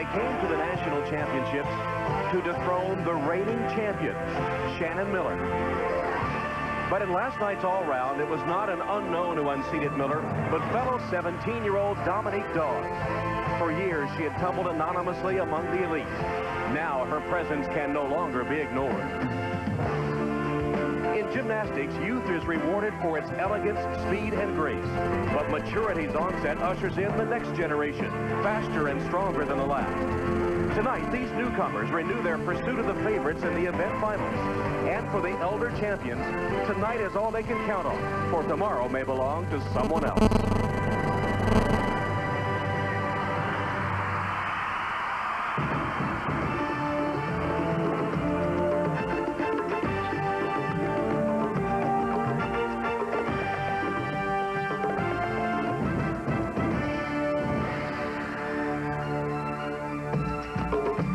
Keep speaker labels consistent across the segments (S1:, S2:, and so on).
S1: They came to the national championships to dethrone the reigning champion, Shannon Miller. But in last night's all-round, it was not an unknown who unseated Miller, but fellow 17-year-old Dominique Dawes. For years, she had tumbled anonymously among the elite. Now, her presence can no longer be ignored. In gymnastics, youth is rewarded for its elegance, speed, and grace. But maturity's onset ushers in the next generation, faster and stronger than the last. Tonight, these newcomers renew their pursuit of the favorites in the event finals. And for the elder champions, tonight is all they can count on, for tomorrow may belong to someone else.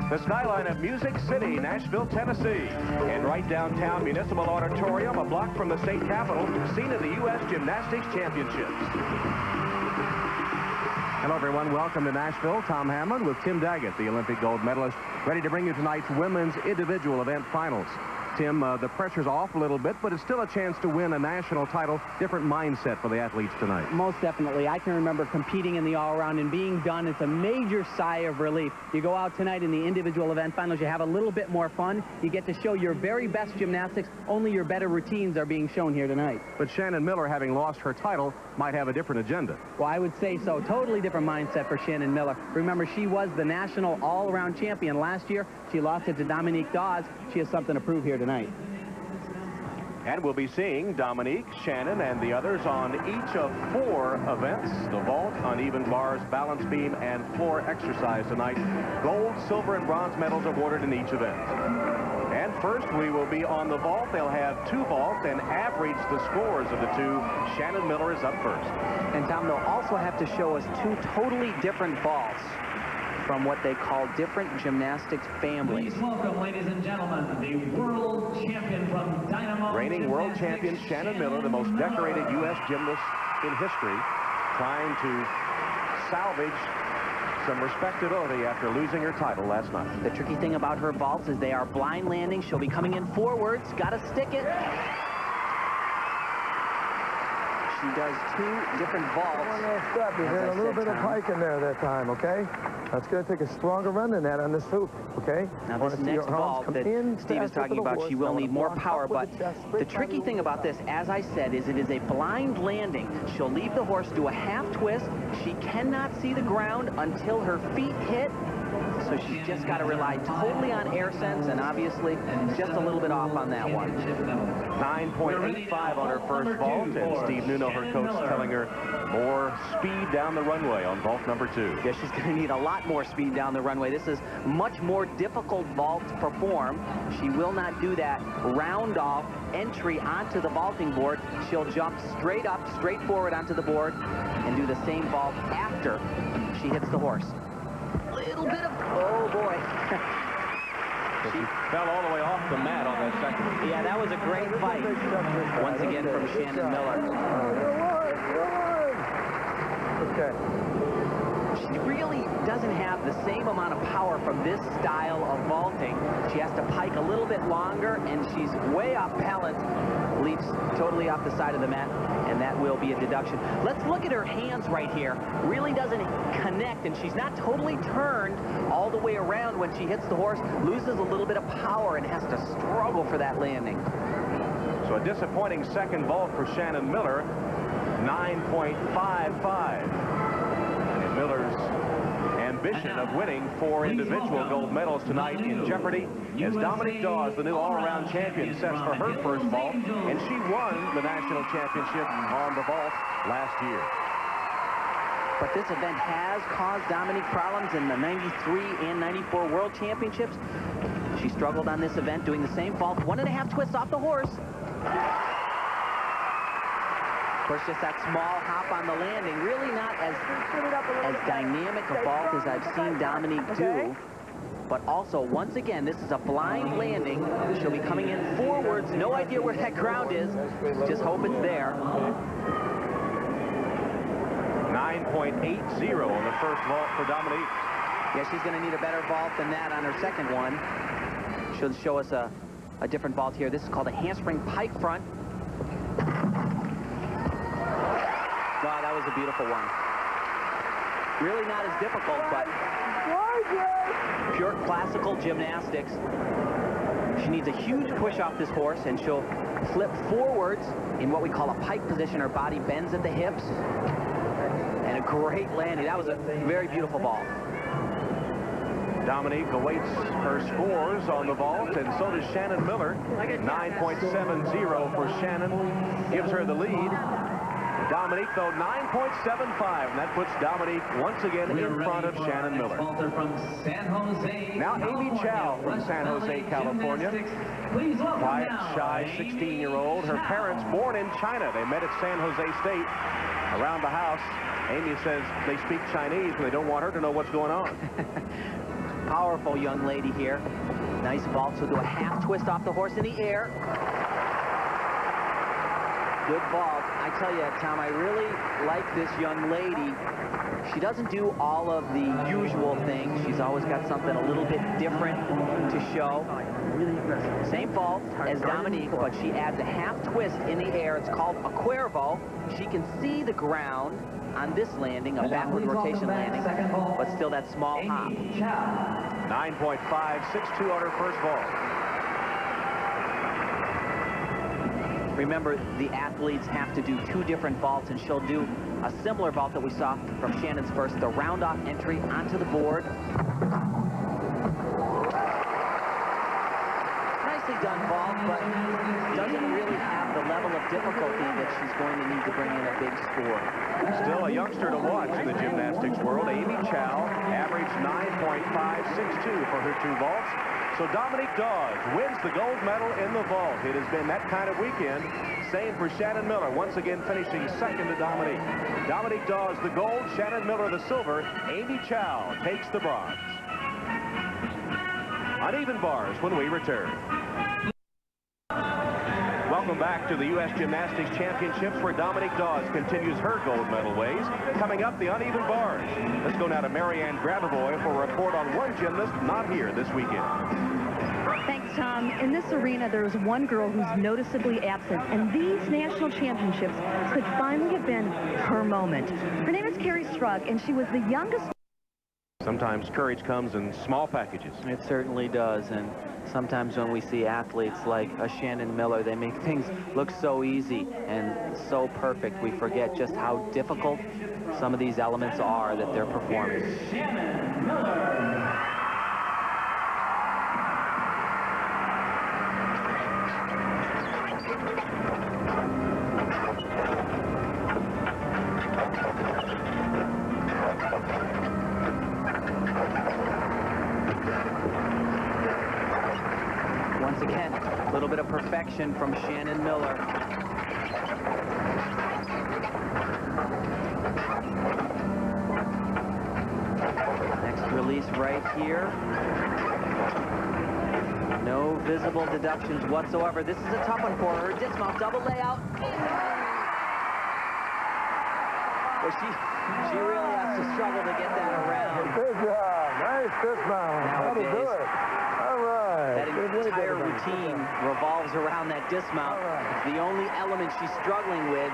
S1: The skyline of Music City, Nashville, Tennessee. And right downtown Municipal Auditorium, a block from the state capitol, scene of the U.S. Gymnastics Championships. Hello, everyone. Welcome to Nashville. Tom Hamlin with Tim Daggett, the Olympic gold medalist, ready to bring you tonight's women's individual event finals. Tim, the pressure's off a little bit, but it's still a chance to win a national title. Different mindset for the athletes tonight.
S2: Most definitely. I can remember competing in the all-around and being done. It's a major sigh of relief. You go out tonight in the individual event finals, you have a little bit more fun. You get to show your very best gymnastics. Only your better routines are being shown here tonight.
S1: But Shannon Miller, having lost her title, might have a different agenda.
S2: Well, I would say so. Totally different mindset for Shannon Miller. Remember, she was the national all-around champion last year. She lost it to Dominique Dawes. She has something to prove here tonight.
S1: And we'll be seeing Dominique, Shannon, and the others on each of 4 events: the vault, uneven bars, balance beam, and floor exercise tonight. Gold, silver, and bronze medals awarded in each event. And first, we will be on the vault. They'll have 2 vaults and average the scores of the 2. Shannon Miller is up first.
S2: And Tom, they'll also have to show us 2 totally different vaults from what they call different gymnastics families.
S3: Please welcome, ladies and gentlemen, the world champion from Dynamo.
S1: Reigning world champion Shannon Miller, the most decorated U.S. gymnast in history, trying to salvage some respectability after losing her title last night.
S2: The tricky thing about her vaults is they are blind landings. She'll be coming in forwards. Got to stick it. She does 2 different vaults.
S4: One little step. You had a little bit of pike in there that time, okay? That's going to take a stronger run than that on this hoop, okay?
S2: Now this next vault that Steve is talking about, she will need more power, but the tricky thing about this, as I said, is it is a blind landing. She'll leave the horse, do a half twist. She cannot see the ground until her feet hit. So she's just got to rely totally on air sense, and obviously just a little bit off on that one.
S1: 9.85 on her first vault, and Steve Nuno, her coach, telling her more speed down the runway on vault number 2.
S2: Yeah, she's going to need a lot more speed down the runway. This is much more difficult vault to perform. She will not do that round-off entry onto the vaulting board. She'll jump straight up, straight forward onto the board, and do the same vault after she hits the horse. Little bit of, oh boy.
S1: She fell all the way off the mat on that second.
S2: Yeah, that was a great fight. Once again from Shannon Miller.
S4: Okay.
S2: She really doesn't have the same amount of power from this style of vaulting. She has to pike a little bit longer, and she's way off balance. Leaps totally off the side of the mat, and that will be a deduction. Let's look at her hands right here. Really doesn't connect, and she's not totally turned all the way around when she hits the horse. Loses a little bit of power and has to struggle for that landing.
S1: So a disappointing second vault for Shannon Miller, 9.55. And Miller's ambition of winning 4 individual gold medals tonight in jeopardy as Dominique Dawes, the new all-around champion, sets for her first vault, and she won the national championship on the vault last year.
S2: But this event has caused Dominique problems in the 93 and 94 World Championships. She struggled on this event doing the same vault, 1.5 twists off the horse. Of course, just that small hop on the landing, really not as dynamic a vault as I've seen Dominique do. But also, once again, this is a blind landing. She'll be coming in forwards. No idea where that ground is. Just hope it's there.
S1: 9.80 on the first vault for Dominique.
S2: Yeah, she's going to need a better vault than that on her second one. She'll show us a different vault here. This is called a handspring pike front. Wow, that was a beautiful one. Really not as difficult, but pure classical gymnastics. She needs a huge push off this horse, and she'll flip forwards in what we call a pike position. Her body bends at the hips. And a great landing. That was a very beautiful vault.
S1: Dominique awaits her scores on the vault, and so does Shannon Miller. 9.70 for Shannon gives her the lead. Dominique, though, 9.75, and that puts Dominique once again in front of Shannon Miller. Now Amy Chow from San Jose, California. Quiet, shy 16-year-old. Her parents born in China. They met at San Jose State. Around the house, Amy says they speak Chinese, and they don't want her to know what's going on.
S2: Powerful young lady here. Nice vault. She'll do a half twist off the horse in the air. Good vault. I tell you, Tom, I really like this young lady. She doesn't do all of the usual things. She's always got something a little bit different to show. Same vault as Dominique, but she adds a half twist in the air. It's called a cuervo. She can see the ground on this landing, a backward rotation landing, but still that small hop.
S1: 9.562 on her first vault.
S2: Remember, the athletes have to do two different vaults, and she'll do a similar vault that we saw from Shannon's first, the round-off entry onto the board. Nicely done vault, but doesn't really have the level of difficulty that she's going to need to bring in a big score.
S1: Still a youngster to watch in the gymnastics world. Amy Chow averaged 9.562 for her two vaults. So Dominique Dawes wins the gold medal in the vault. It has been that kind of weekend. Same for Shannon Miller, once again finishing second to Dominique. Dominique Dawes the gold, Shannon Miller the silver. Amy Chow takes the bronze. Uneven bars when we return. Welcome back to the U.S. Gymnastics Championships, where Dominique Dawes continues her gold medal ways. Coming up, the uneven bars. Let's go now to Marianne Grabavoy for a report on one gymnast not here this weekend.
S5: Thanks, Tom. In this arena, there's one girl who's noticeably absent, and these national championships could finally have been her moment. Her name is Carrie Strug, and she was the youngest.
S1: Sometimes courage comes in small packages.
S2: It certainly does, and sometimes when we see athletes like a Shannon Miller, they make things look so easy and so perfect. We forget just how difficult some of these elements are that they're performing.
S3: Shannon Miller.
S2: Once again, a little bit of perfection from Shannon Miller. Next release right here. No visible deductions whatsoever. This is a tough one for her. Dismount, double layout. Well, she really has to struggle to get that around.
S4: Good job. Nice dismount. How to do it. All right.
S2: That entire routine revolves around that dismount. It's the only element she's struggling with.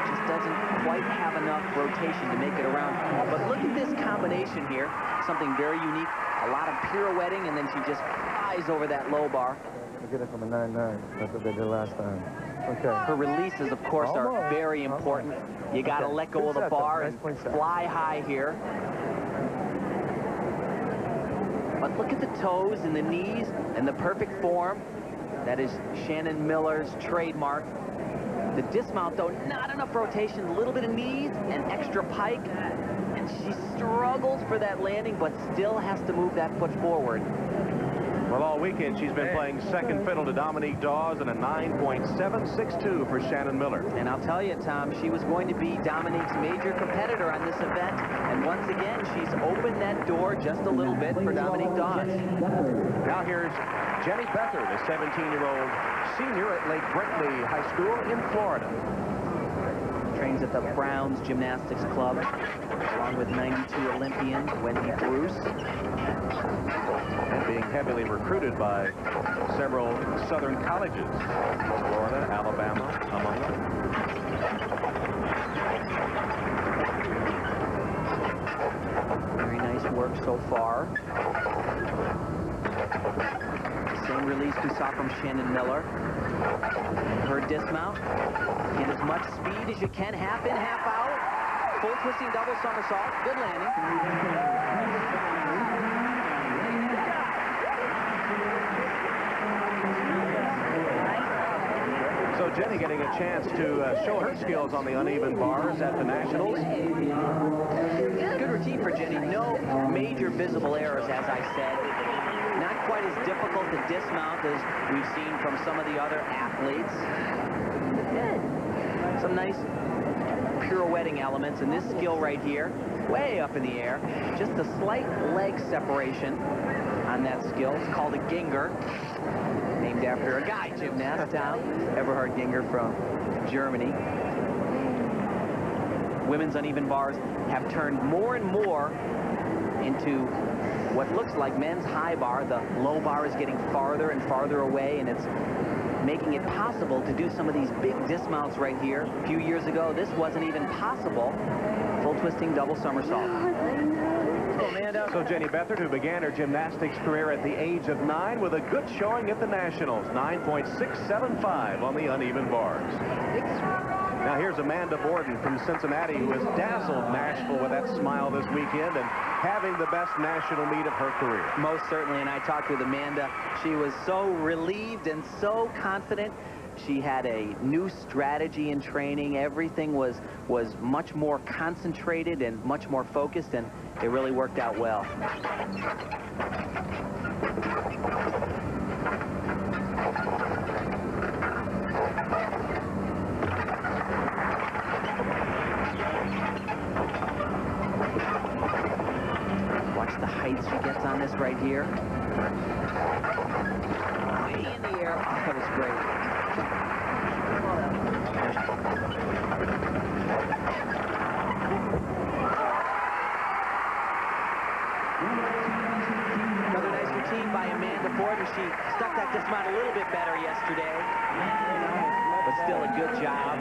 S2: Just doesn't quite have enough rotation to make it around. But look at this combination here. Something very unique. A lot of pirouetting, and then she just flies over that low bar.
S4: We'll get it from a 9-9. That's what they did last time. Okay.
S2: Her releases, of course, are very important. You got to let go of the bar and fly high here. But look at the toes and the knees and the perfect form. That is Shannon Miller's trademark. The dismount, though, not enough rotation, a little bit of knees and extra pike. And she struggles for that landing, but still has to move that foot forward.
S1: Well, all weekend she's been playing second fiddle to Dominique Dawes and a 9.762 for Shannon Miller.
S2: And I'll tell you, Tom, she was going to be Dominique's major competitor on this event. And once again, she's opened that door just a little bit for Dominique Dawes.
S1: Now here's Jenny Becker, the 17-year-old senior at Lake Brinkley High School in Florida.
S2: Trains trains at the Browns Gymnastics Club, along with 92 Olympian Wendy Bruce.
S1: And being heavily recruited by several southern colleges, Florida, Alabama, among them.
S2: Very nice work so far. Same release we saw from Shannon Miller. Her dismount. Get as much speed as you can. Half in, half out. Full twisting double somersault. Good landing.
S1: So Jenny getting a chance to show her skills on the uneven bars at the Nationals.
S2: Good routine for Jenny. No major visible errors, as I said. Not quite as difficult to dismount as we've seen from some of the other athletes. Some nice pirouetting elements, and this skill right here, way up in the air. Just a slight leg separation on that skill. It's called a Ginger, named after a guy gymnast, Tom Eberhard Ginger from Germany. Women's uneven bars have turned more and more into what looks like men's high bar. The low bar is getting farther and farther away, and it's making it possible to do some of these big dismounts right here. A few years ago, this wasn't even possible. Full twisting double somersault.
S1: Amanda. So Jenny Bethard, who began her gymnastics career at the age of 9 with a good showing at the Nationals, 9.675 on the uneven bars. Now here's Amanda Borden from Cincinnati, who has dazzled Nashville with that smile this weekend and having the best national meet of her career.
S2: Most certainly, and I talked with Amanda. She was so relieved and so confident. She had a new strategy in training. Everything was much more concentrated and much more focused, and it really worked out well. Watch the height she gets on this right here. Way in the air. Oh, that was great. Another nice routine by Amanda Borden. She stuck that dismount a little bit better yesterday, but still a good job.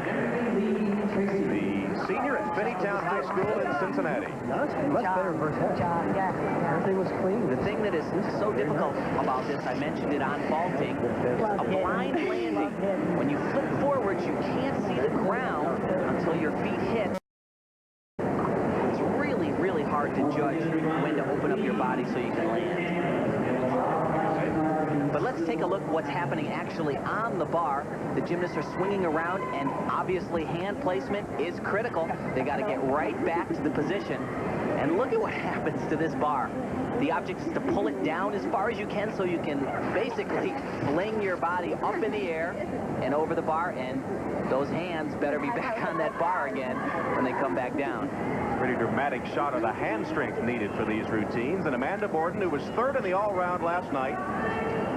S1: The senior at Finneytown High School in Cincinnati.
S4: Much better first half. Everything was clean.
S2: The thing that is so difficult about this, I mentioned it on vaulting, a blind landing. When you flip forwards, you can't see the ground until your feet hit. It's really, really hard to judge when to open up your body so you can land. But let's take a look at what's happening actually on the bar. The gymnasts are swinging around, and obviously hand placement is critical. They got to get right back to the position. And look at what happens to this bar. The object is to pull it down as far as you can so you can basically fling your body up in the air and over the bar, and those hands better be back on that bar again when they come back down.
S1: Pretty dramatic shot of the hand strength needed for these routines. And Amanda Borden, who was third in the all-round last night,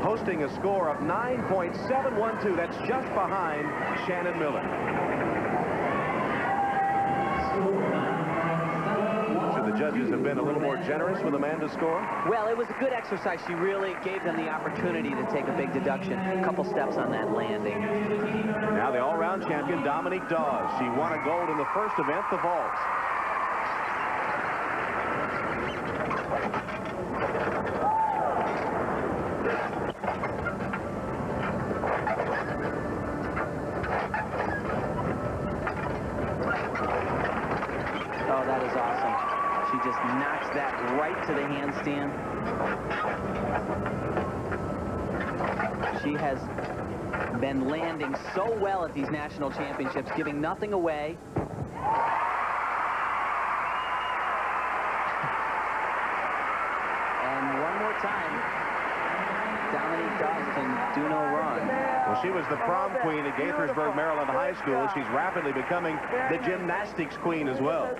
S1: posting a score of 9.712. That's just behind Shannon Miller. Should the judges have been a little more generous with Amanda's score?
S2: Well, it was a good exercise. She really gave them the opportunity to take a big deduction. A couple steps on that landing.
S1: Now the all-round champion, Dominique Dawes. She won a gold in the first event, the vault.
S2: Oh, that is awesome. She just knocks that right to the handstand. She has been landing so well at these national championships, giving nothing away. And one more time, Dominique Dawes can do no wrong.
S1: Well, she was the prom queen at Gaithersburg, Maryland High School. She's rapidly becoming the gymnastics queen as well.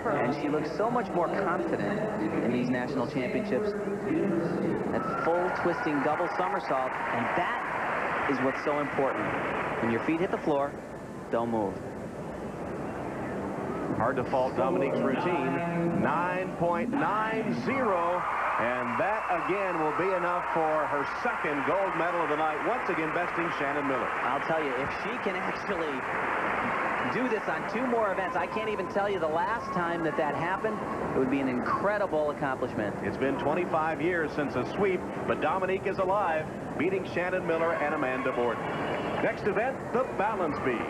S2: And she looks so much more confident in these national championships. That full twisting double somersault, and that is what's so important. When your feet hit the floor, don't move.
S1: Hard to fault Dominique's routine. 9.90. And that, again, will be enough for her second gold medal of the night, once again besting Shannon Miller.
S2: I'll tell you, if she can actually do this on 2 more events, I can't even tell you the last time that happened. It would be an incredible accomplishment.
S1: It's been 25 years since a sweep, but Dominique is alive, beating Shannon Miller and Amanda Borden. Next event, the balance beam.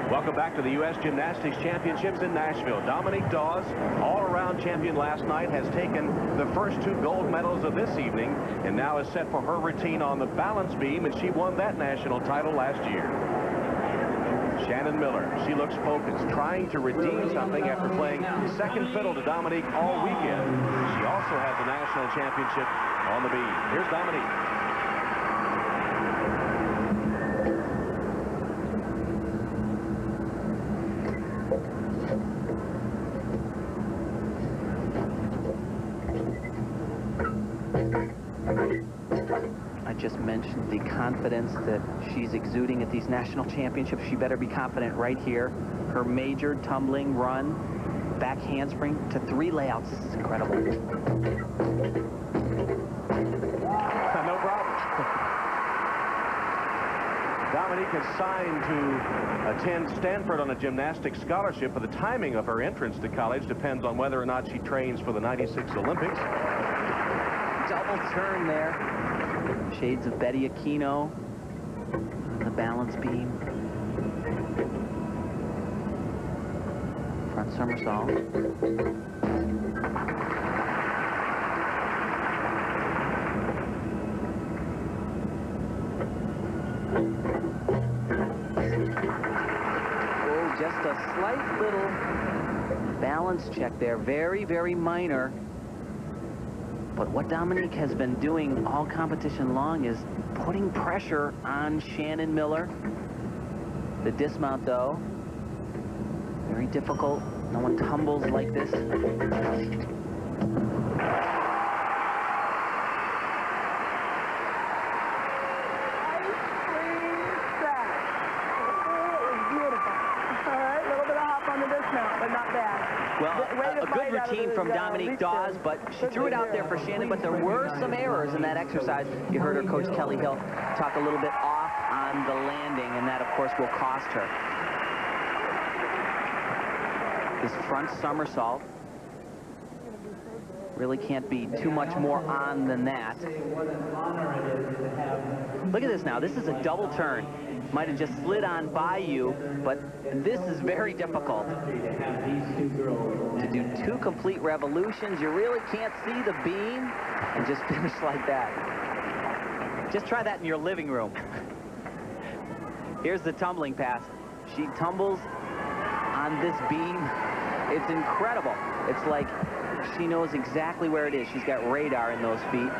S1: Welcome back to the U.S. Gymnastics Championships in Nashville. Dominique Dawes, all-around champion last night, has taken the first 2 gold medals of this evening and now is set for her routine on the balance beam, and she won that national title last year. Shannon Miller, she looks focused, trying to redeem something after playing second fiddle to Dominique all weekend. She also has the national championship on the beam. Here's Dominique.
S2: I just mentioned the confidence that she's exuding at these national championships. She better be confident right here. Her major tumbling run, back handspring to 3 layouts. This is incredible.
S1: No problem. Dominique has signed to attend Stanford on a gymnastics scholarship, but the timing of her entrance to college depends on whether or not she trains for the '96 Olympics.
S2: Double turn there. Shades of Betty Aquino on the balance beam. Front somersault. Oh, just a slight little balance check there. Very, very minor. But what Dominique has been doing all competition long is putting pressure on Shannon Miller. The dismount, though, very difficult. No one tumbles like this. Well, a good routine from Dominique Dawes, but she threw it out there for Shannon, but there were some errors in that exercise. You heard her coach Kelly Hill talk a little bit off on the landing, and that, of course, will cost her. This front somersault really can't be too much more on than that. Look at this now. This is a double turn. Might have just slid on by you, but this is very difficult. To do 2 complete revolutions, you really can't see the beam and just finish like that. Just try that in your living room. Here's the tumbling pass. She tumbles on this beam. It's incredible. It's like she knows exactly where it is. She's got radar in those feet.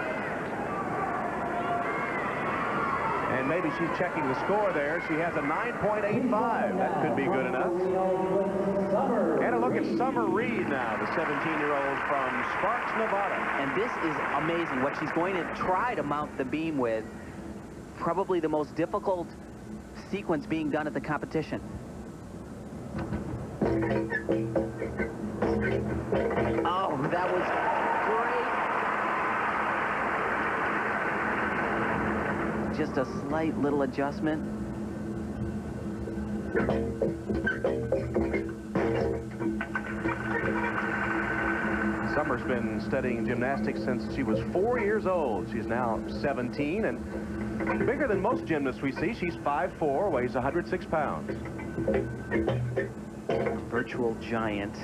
S1: And maybe she's checking the score there. She has a 9.85. That could be good enough. And a look at Summer Reed now, the 17-year-old from Sparks, Nevada.
S2: And this is amazing, what she's going to try to mount the beam with. Probably the most difficult sequence being done at the competition. Oh, that was great. Just a slight little adjustment.
S1: Summer's been studying gymnastics since she was 4 years old. She's now 17 and bigger than most gymnasts we see. She's 5'4", weighs 106 pounds.
S2: Virtual giant.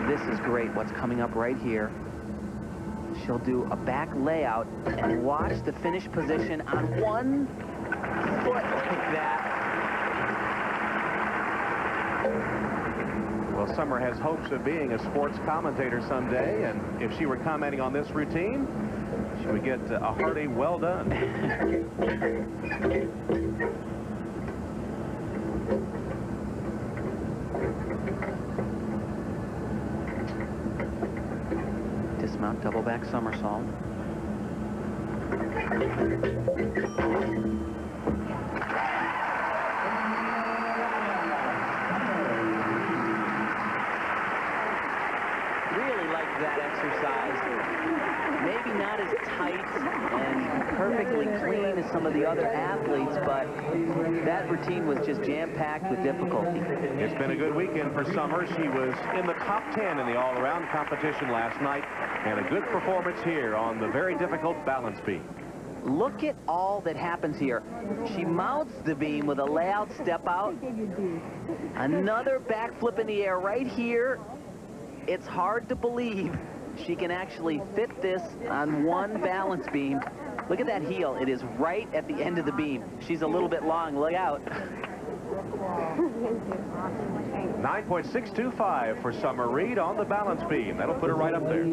S2: This is great, what's coming up right here. She'll do a back layout and watch the finish position on one foot like that.
S1: Well, Summer has hopes of being a sports commentator someday, and if she were commenting on this routine, she would get a hearty well done.
S2: dismount, double back somersault. Really like that exercise. Maybe not as tight and perfectly clean as some of the other athletes, but that routine was just jam-packed with difficulty.
S1: It's been a good weekend for Summer. She was in the top 10 in the all-around competition last night, and a good performance here on the very difficult balance beam.
S2: Look at all that happens here. She mounts the beam with a layout step out. Another backflip in the air right here. It's hard to believe she can actually fit this on one balance beam. Look at that heel. It is right at the end of the beam. She's a little bit long. Look out.
S1: 9.625 for Summer Reed on the balance beam. That'll put her right up there.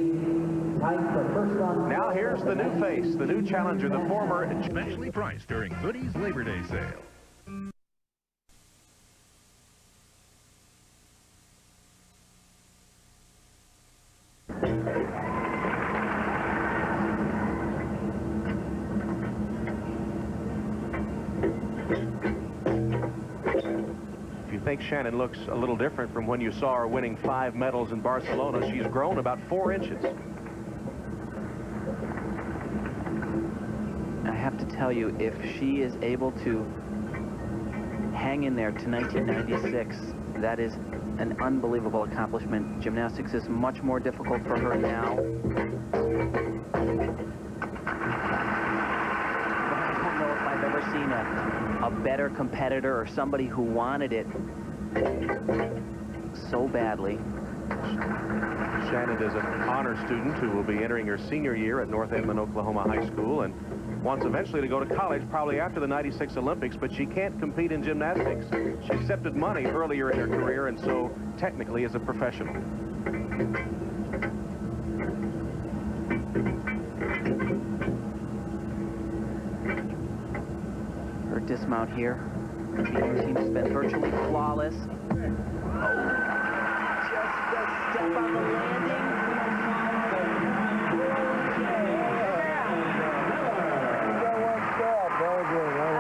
S1: Now here's the new face, the new challenger, the former...
S6: Specially priced during Hoodie's Labor Day sale.
S1: If you think Shannon looks a little different from when you saw her winning 5 medals in Barcelona, she's grown about 4 inches.
S2: I have to tell you, if she is able to hang in there to 1996, that is an unbelievable accomplishment. Gymnastics is much more difficult for her now. I don't know if I've ever seen a better competitor or somebody who wanted it so badly.
S1: Shannon is an honor student who will be entering her senior year at North Edmond, Oklahoma High School, and wants eventually to go to college, probably after the '96 Olympics, but she can't compete in gymnastics. She accepted money earlier in her career, and so technically is a professional.
S2: Her dismount here. The routine has been virtually flawless. Oh, just a step on the landing.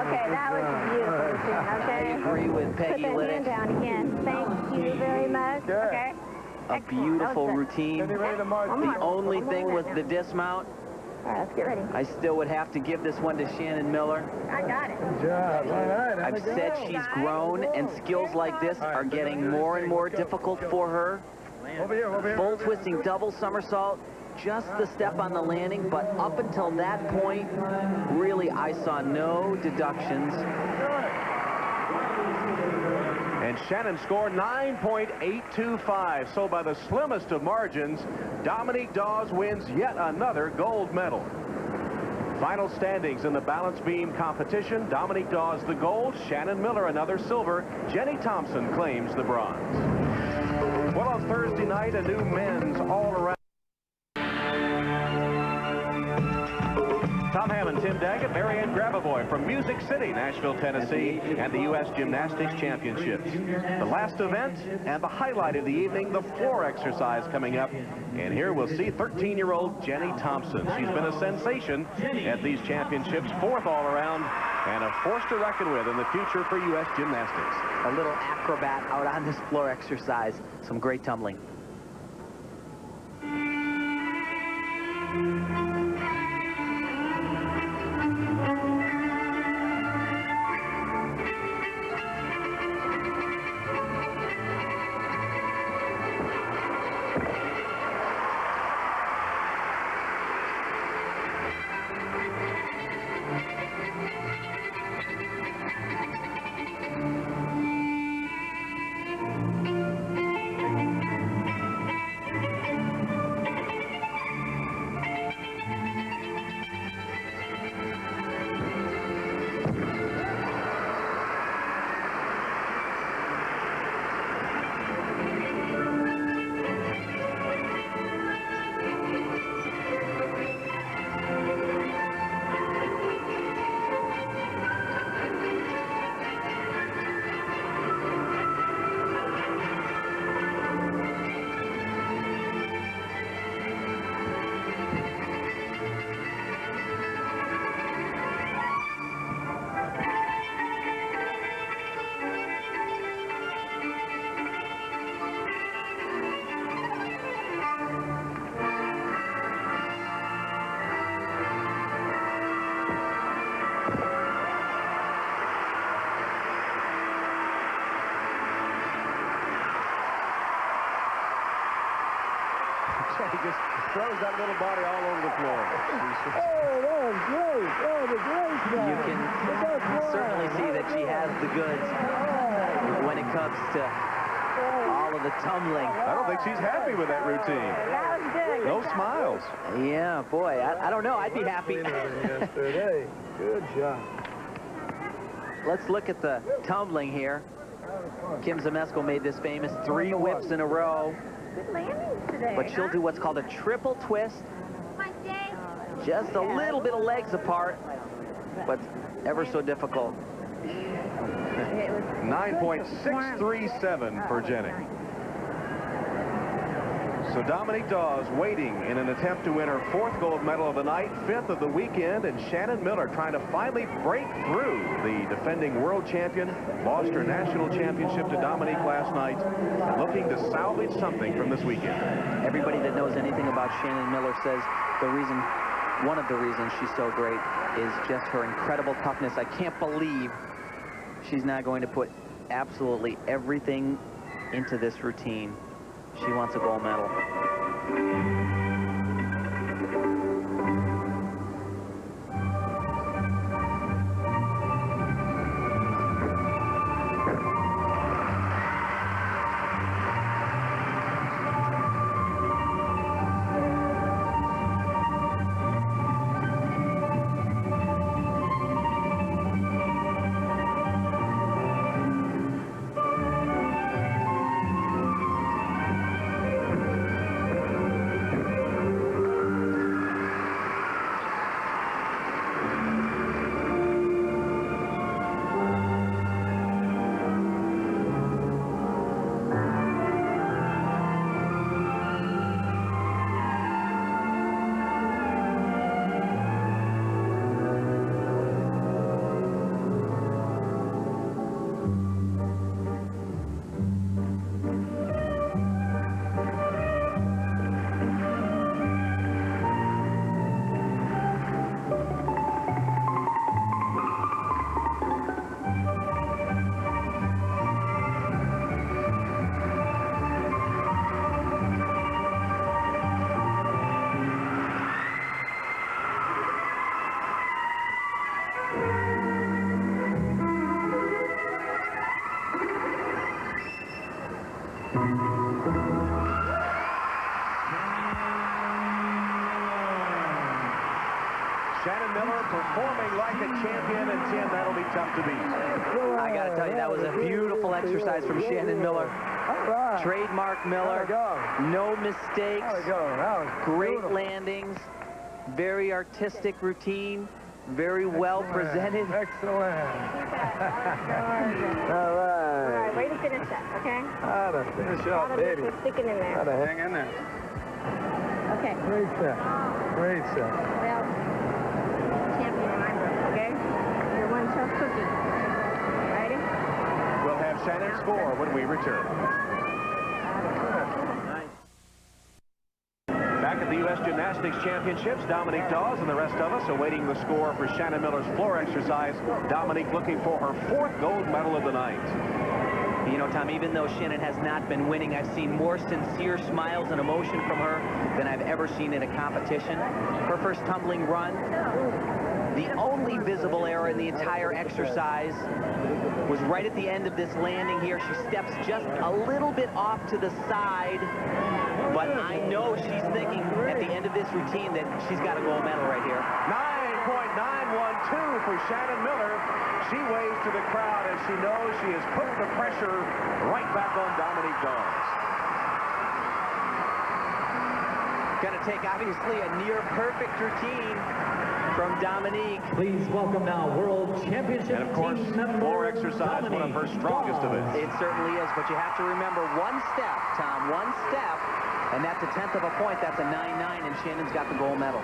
S7: Okay, that was beautiful. Okay.
S2: I agree with Peggy
S7: Put that
S2: Liddick.
S7: hand down again. Thank you very much.
S4: Good.
S7: Okay.
S2: A beautiful routine.
S4: Getting ready to march.
S2: The only thing with the dismount,
S7: All right, let's get ready.
S2: I still would have to give this one to Shannon Miller.
S7: I got it.
S4: Good job. All right.
S2: I've said she's grown, and skills like this are getting more and more difficult for her.
S4: Over here, over here.
S2: Full twisting double somersault, just the step on the landing, but up until that point, really, I saw no deductions.
S1: And Shannon scored 9.825. So by the slimmest of margins, Dominique Dawes wins yet another gold medal. Final standings in the balance beam competition. Dominique Dawes the gold, Shannon Miller another silver, Jenny Thompson claims the bronze. Well, on Thursday night, a new men's all-around. Tom Hammond, Tim Daggett, Marianne Grabavoy from Music City, Nashville, Tennessee, and the U.S. Gymnastics Championships. The last event and the highlight of the evening, the floor exercise coming up. And here we'll see 13-year-old Jenny Thompson. She's been a sensation at these championships, 4th all-around, and a force to reckon with in the future for U.S. Gymnastics.
S2: A little acrobat out on this floor exercise. Some great tumbling.
S1: He just throws that little body all over the floor.
S4: Oh, that was great. That was a great job.
S2: You can certainly see that she has the goods when it comes to all of the tumbling.
S1: I don't think she's happy with that routine.
S7: That was good.
S1: No smiles.
S2: Yeah, boy, I don't know. I'd be happy.
S4: Yesterday. Good job.
S2: Let's look at the tumbling here. Kim Zamesko made this famous 3 whips in a row.
S7: Good landings today.
S2: But she'll do what's called a triple twist. Just a little bit of legs apart, but ever so difficult.
S1: 9.637 for Jennings. So Dominique Dawes waiting in an attempt to win her 4th gold medal of the night, 5th of the weekend, and Shannon Miller trying to finally break through. The defending world champion lost her national championship to Dominique last night, looking to salvage something from this weekend.
S2: Everybody that knows anything about Shannon Miller says one of the reasons she's so great is just her incredible toughness. I can't believe she's not going to put absolutely everything into this routine. She wants a gold medal.
S1: Shannon Miller performing like a champion, and Tim, that'll be tough to beat.
S2: I got to tell you, that was a beautiful exercise from Shannon Miller.
S4: Right.
S2: Trademark Miller. No mistakes. Great landings. Very artistic routine. Very well presented.
S4: Excellent.
S7: All right, way to finish that, okay?
S4: How to finish up, baby.
S7: We're sticking in
S4: How
S7: there.
S4: to hang in there.
S7: Okay.
S4: Great set. Great set.
S7: Well, champion in my book, okay? You're one tough cookie. Ready?
S1: We'll have Shannon's score when we return. Back at the U.S. Gymnastics Championships, Dominique Dawes and the rest of us awaiting the score for Shannon Miller's floor exercise. Dominique looking for her 4th gold medal of the night.
S2: You know, Tom, even though Shannon has not been winning, I've seen more sincere smiles and emotion from her than I've ever seen in a competition. Her first tumbling run, the only visible error in the entire exercise was right at the end of this landing here. She steps just a little bit off to the side, but I know she's thinking at the end of this routine that she's got a gold medal right here.
S1: 9.912 for Shannon Miller. She waves to the crowd as she knows she has put the pressure right back on Dominique Dawes.
S2: Going to take, obviously, a near-perfect routine from Dominique.
S3: Please welcome now World Championship
S1: And of course,
S3: team member
S1: floor exercise, one of her strongest events.
S2: It certainly is, but you have to remember one step, Tom, one step, and that's a 1/10 of a point. That's a 9-9, and Shannon's got the gold medal.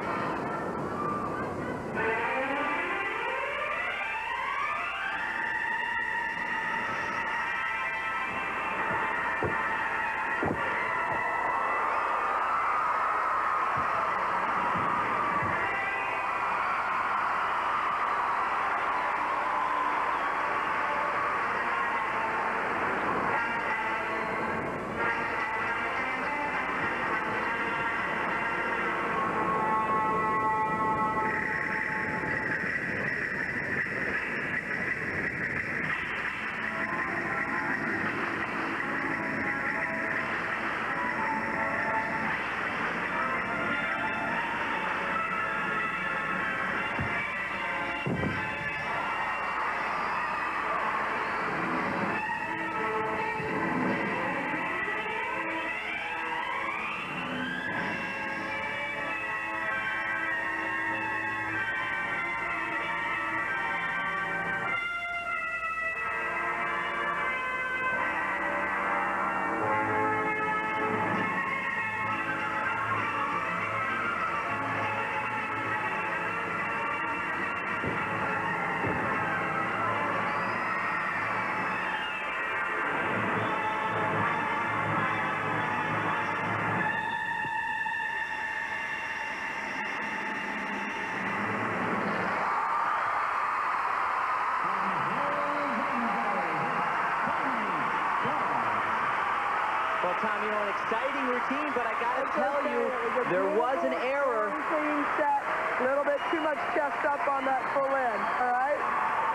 S2: Well, Tom, you know, an exciting routine, but I got to tell you, there was an error.
S4: Clean set. A little bit too much chest up on that full end, all right?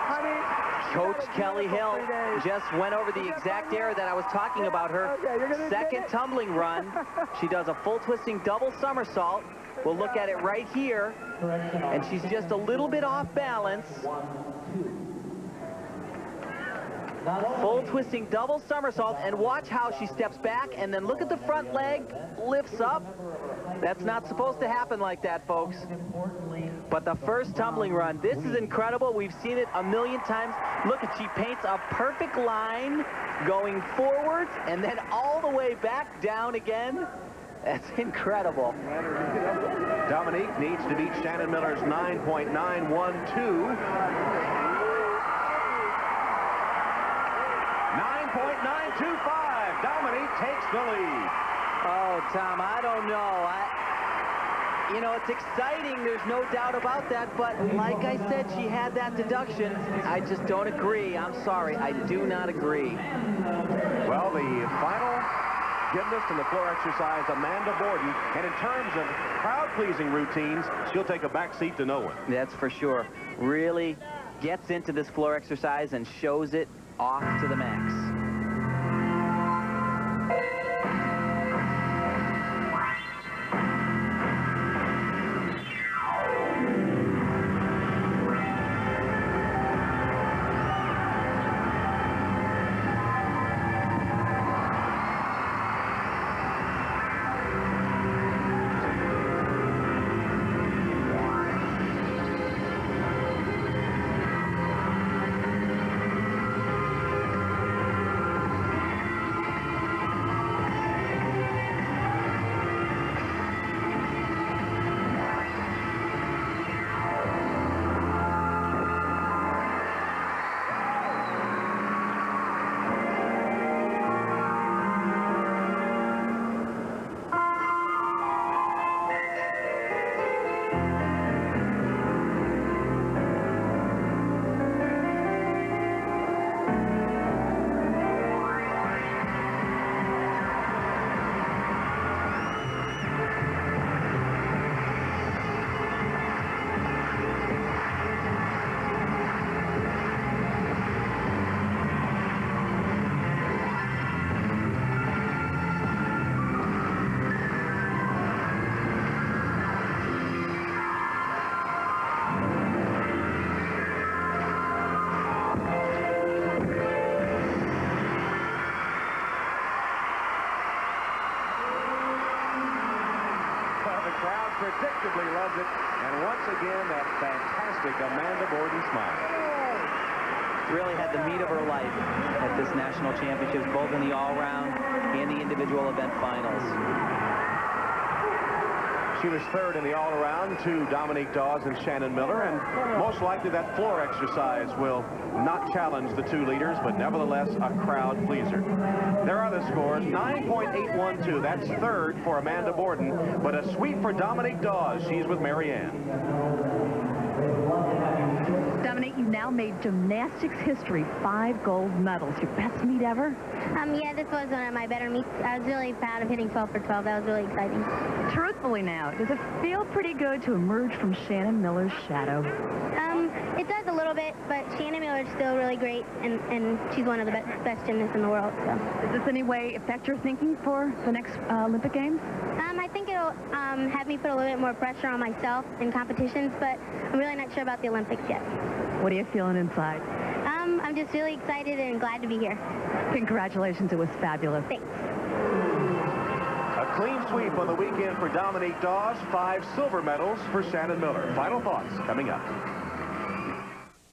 S4: Honey,
S2: Coach Kelly Hill just went over the exact error that I was talking about. Her second tumbling run. She does a full twisting double somersault. We'll look at it right here. And she's just a little bit off balance. Full twisting double somersault, and watch how she steps back, and then look at the front leg, lifts up. That's not supposed to happen like that, folks. But the first tumbling run, this is incredible. We've seen it a million times. Look, she paints a perfect line going forwards and then all the way back down again. That's incredible.
S1: Dominique needs to beat Shannon Miller's 9.912. 9.925. Dominique takes the lead.
S2: Oh, Tom, I don't know. You know, it's exciting. There's no doubt about that. But like I said, she had that deduction. I just don't agree. I'm sorry. I do not agree.
S1: Well, the final gymnast in the floor exercise, Amanda Borden. And in terms of crowd-pleasing routines, she'll take a back seat to no one.
S2: That's for sure. Really gets into this floor exercise and shows it off to the max.
S1: Predictably loves it, and once again that fantastic Amanda Borden smile.
S2: Really had the meat of her life at this national championships, both in the all-round and the individual event finals.
S1: She was third in the all-around to Dominique Dawes and Shannon Miller, and most likely that floor exercise will not challenge the two leaders, but nevertheless a crowd pleaser. There are the scores. 9.812. That's third for Amanda Borden, but a sweep for Dominique Dawes. She's with Marianne.
S5: Dominique, you've now made gymnastics history, 5 gold medals. Your best meet ever?
S7: Yeah, this was one of my better meets. I was really proud of hitting 12 for 12. That was really exciting.
S5: Truthfully now, does it feel pretty good to emerge from Shannon Miller's shadow?
S7: It does a little bit, but Shannon Miller's still really great, and she's one of the best gymnasts in the world. So.
S5: Does this in any way affect your thinking for the next Olympic Games?
S7: I think it'll have me put a little bit more pressure on myself in competitions, but I'm really not sure about the Olympics yet.
S5: What are you feeling inside?
S7: I'm just really excited and glad to be here.
S5: Congratulations, it was fabulous.
S7: Thanks.
S1: A clean sweep on the weekend for Dominique Dawes, 5 silver medals for Shannon Miller. Final thoughts coming up.